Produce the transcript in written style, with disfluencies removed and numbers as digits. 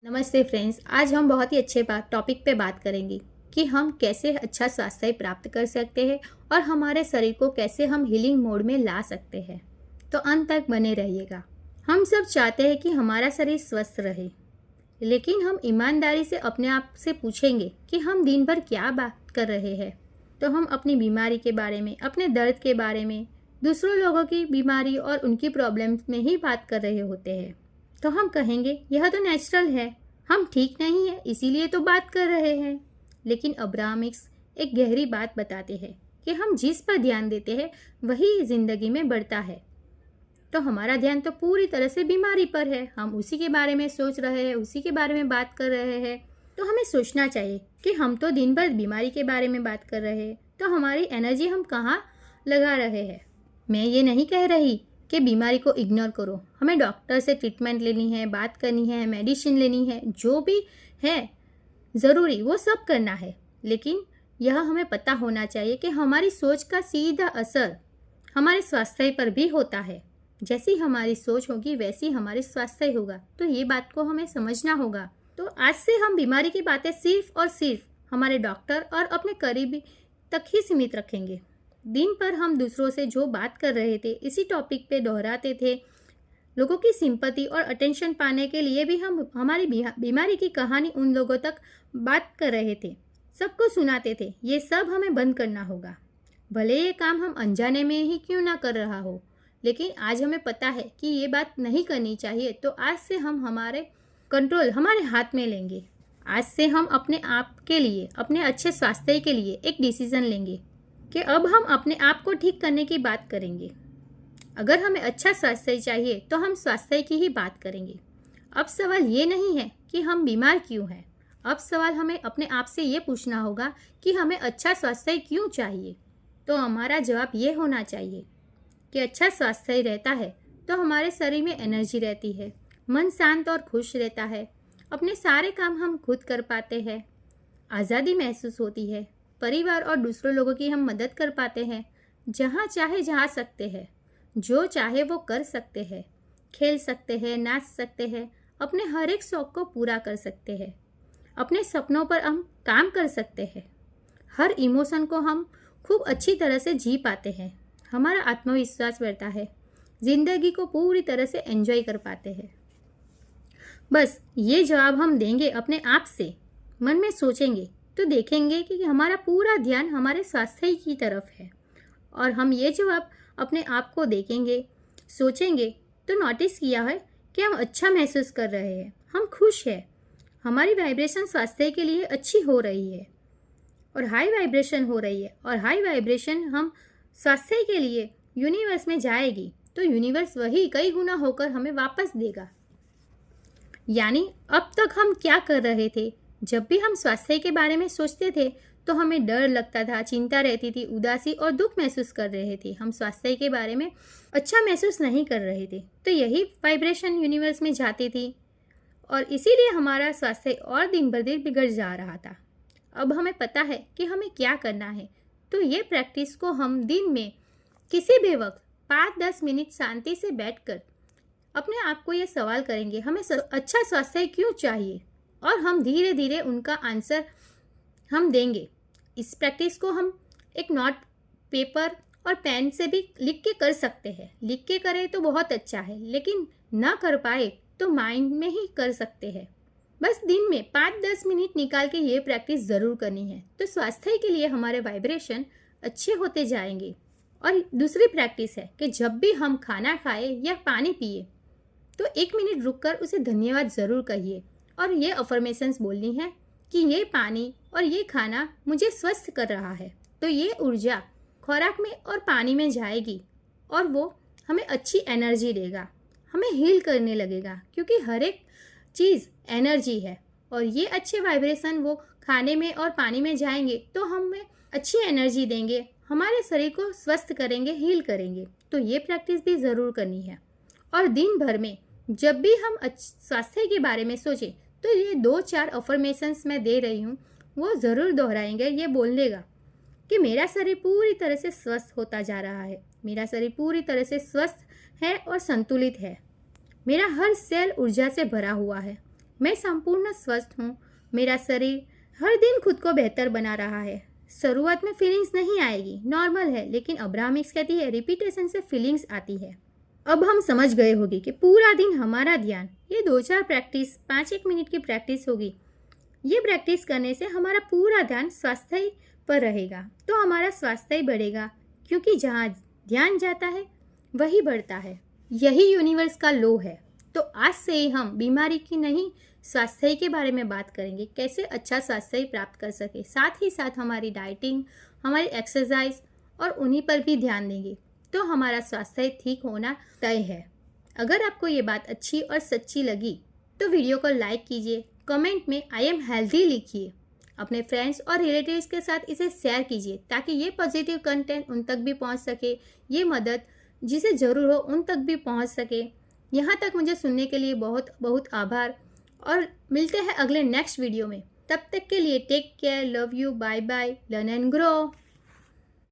नमस्ते फ्रेंड्स। आज हम बहुत ही अच्छे टॉपिक पे बात करेंगे कि हम कैसे अच्छा स्वास्थ्य प्राप्त कर सकते हैं और हमारे शरीर को कैसे हम हीलिंग मोड में ला सकते हैं। तो अंत तक बने रहिएगा। हम सब चाहते हैं कि हमारा शरीर स्वस्थ रहे, लेकिन हम ईमानदारी से अपने आप से पूछेंगे कि हम दिन भर क्या बात कर रहे हैं। तो हम अपनी बीमारी के बारे में, अपने दर्द के बारे में, दूसरों लोगों की बीमारी और उनकी प्रॉब्लम्स में ही बात कर रहे होते हैं। तो हम कहेंगे यह तो नेचुरल है, हम ठीक नहीं है इसीलिए तो बात कर रहे हैं। लेकिन अब्राहमिक्स एक गहरी बात बताते हैं कि हम जिस पर ध्यान देते हैं वही जिंदगी में बढ़ता है। तो हमारा ध्यान तो पूरी तरह से बीमारी पर है, हम उसी के बारे में सोच रहे हैं, उसी के बारे में बात कर रहे हैं। तो हमें सोचना चाहिए कि हम तो दिन भर बीमारी के बारे में बात कर रहे हैं, तो हमारी एनर्जी हम कहाँ लगा रहे हैं। मैं ये नहीं कह रही कि बीमारी को इग्नोर करो, हमें डॉक्टर से ट्रीटमेंट लेनी है, बात करनी है, मेडिसिन लेनी है, जो भी है ज़रूरी वो सब करना है। लेकिन यह हमें पता होना चाहिए कि हमारी सोच का सीधा असर हमारे स्वास्थ्य पर भी होता है। जैसी हमारी सोच होगी वैसी हमारी स्वास्थ्य होगा। तो ये बात को हमें समझना होगा। तो आज से हम बीमारी की बातें सिर्फ और सिर्फ हमारे डॉक्टर और अपने करीबी तक ही सीमित रखेंगे। दिन पर हम दूसरों से जो बात कर रहे थे इसी टॉपिक पे दोहराते थे। लोगों की सिंपैथी और अटेंशन पाने के लिए भी हम हमारी बीमारी की कहानी उन लोगों तक बात कर रहे थे, सबको सुनाते थे। ये सब हमें बंद करना होगा। भले ये काम हम अनजाने में ही क्यों ना कर रहा हो, लेकिन आज हमें पता है कि ये बात नहीं करनी चाहिए। तो आज से हम हमारे कंट्रोल हमारे हाथ में लेंगे। आज से हम अपने आप के लिए, अपने अच्छे स्वास्थ्य के लिए एक डिसीजन लेंगे कि अब हम अपने आप को ठीक करने की बात करेंगे। अगर हमें अच्छा स्वास्थ्य चाहिए तो हम स्वास्थ्य की ही बात करेंगे। अब सवाल ये नहीं है कि हम बीमार क्यों हैं, अब सवाल हमें अपने आप से ये पूछना होगा कि हमें अच्छा स्वास्थ्य क्यों चाहिए। तो हमारा जवाब ये होना चाहिए कि अच्छा स्वास्थ्य रहता है तो हमारे शरीर में एनर्जी रहती है, मन शांत और खुश रहता है, अपने सारे काम हम खुद कर पाते हैं, आज़ादी महसूस होती है, परिवार और दूसरों लोगों की हम मदद कर पाते हैं, जहाँ चाहे जा सकते हैं, जो चाहे वो कर सकते हैं, खेल सकते हैं, नाच सकते हैं, अपने हर एक शौक़ को पूरा कर सकते हैं, अपने सपनों पर हम काम कर सकते हैं, हर इमोशन को हम खूब अच्छी तरह से जी पाते हैं, हमारा आत्मविश्वास बढ़ता है, ज़िंदगी को पूरी तरह से एंजॉय कर पाते हैं। बस ये जवाब हम देंगे अपने आप से, मन में सोचेंगे तो देखेंगे कि हमारा पूरा ध्यान हमारे स्वास्थ्य की तरफ है। और हम ये जवाब अपने आप को देखेंगे, सोचेंगे तो नोटिस किया है कि हम अच्छा महसूस कर रहे हैं, हम खुश हैं, हमारी वाइब्रेशन स्वास्थ्य के लिए अच्छी हो रही है और हाई वाइब्रेशन हो रही है। और हाई वाइब्रेशन हम स्वास्थ्य के लिए यूनिवर्स में जाएगी तो यूनिवर्स वही कई गुना होकर हमें वापस देगा। यानी अब तक हम क्या कर रहे थे, जब भी हम स्वास्थ्य के बारे में सोचते थे तो हमें डर लगता था, चिंता रहती थी, उदासी और दुख महसूस कर रहे थे, हम स्वास्थ्य के बारे में अच्छा महसूस नहीं कर रहे थे। तो यही वाइब्रेशन यूनिवर्स में जाती थी और इसीलिए हमारा स्वास्थ्य और दिन ब दिन बिगड़ जा रहा था। अब हमें पता है कि हमें क्या करना है। तो ये प्रैक्टिस को हम दिन में किसी भी वक्त 5-10 मिनट शांति से बैठकर अपने आप को ये सवाल करेंगे, हमें अच्छा स्वास्थ्य क्यों चाहिए, और हम धीरे धीरे उनका आंसर हम देंगे। इस प्रैक्टिस को हम एक नोट पेपर और पेन से भी लिख के कर सकते हैं। लिख के करें तो बहुत अच्छा है, लेकिन ना कर पाए तो माइंड में ही कर सकते हैं। बस दिन में 5-10 मिनट निकाल के ये प्रैक्टिस ज़रूर करनी है। तो स्वास्थ्य के लिए हमारे वाइब्रेशन अच्छे होते जाएंगे। और दूसरी प्रैक्टिस है कि जब भी हम खाना खाए या पानी पिए तो 1 मिनट रुककर उसे धन्यवाद ज़रूर कहिए और ये अफर्मेशंस बोलनी है कि ये पानी और ये खाना मुझे स्वस्थ कर रहा है। तो ये ऊर्जा खुराक में और पानी में जाएगी और वो हमें अच्छी एनर्जी देगा, हमें हील करने लगेगा, क्योंकि हर एक चीज़ एनर्जी है। और ये अच्छे वाइब्रेशन वो खाने में और पानी में जाएंगे तो हमें अच्छी एनर्जी देंगे, हमारे शरीर को स्वस्थ करेंगे, हील करेंगे। तो ये प्रैक्टिस भी ज़रूर करनी है। और दिन भर में जब भी हम स्वास्थ्य के बारे में सोचें तो ये 2-4 अफर्मेशंस मैं दे रही हूँ, वो ज़रूर दोहराएंगे। ये बोलेगा कि मेरा शरीर पूरी तरह से स्वस्थ होता जा रहा है, मेरा शरीर पूरी तरह से स्वस्थ है और संतुलित है, मेरा हर सेल ऊर्जा से भरा हुआ है, मैं संपूर्ण स्वस्थ हूँ। मेरा शरीर हर दिन खुद को बेहतर बना रहा है। शुरुआत में फीलिंग्स नहीं आएगी, नॉर्मल है, लेकिन अब्राहमिक्स कहती है रिपीटेशन से फीलिंग्स आती है। अब हम समझ गए होंगे कि पूरा दिन हमारा ध्यान, ये 2-4 प्रैक्टिस 5-1 मिनट की प्रैक्टिस होगी। ये प्रैक्टिस करने से हमारा पूरा ध्यान स्वास्थ्य पर रहेगा, तो हमारा स्वास्थ्य बढ़ेगा, क्योंकि जहाँ ध्यान जाता है वही बढ़ता है। यही यूनिवर्स का लॉ है। तो आज से ही हम बीमारी की नहीं, स्वास्थ्य के बारे में बात करेंगे, कैसे अच्छा स्वास्थ्य प्राप्त कर सके। साथ ही साथ हमारी डाइटिंग, हमारी एक्सरसाइज और उन्हीं पर भी ध्यान देंगे, तो हमारा स्वास्थ्य ठीक होना तय है। अगर आपको ये बात अच्छी और सच्ची लगी तो वीडियो को लाइक कीजिए, कमेंट में आई एम हेल्दी लिखिए, अपने फ्रेंड्स और रिलेटिव्स के साथ इसे शेयर कीजिए, ताकि ये पॉजिटिव कंटेंट उन तक भी पहुंच सके, ये मदद जिसे ज़रूर हो उन तक भी पहुंच सके। यहाँ तक मुझे सुनने के लिए बहुत बहुत आभार, और मिलते हैं अगले नेक्स्ट वीडियो में। तब तक के लिए take care, love you, bye bye, learn and grow.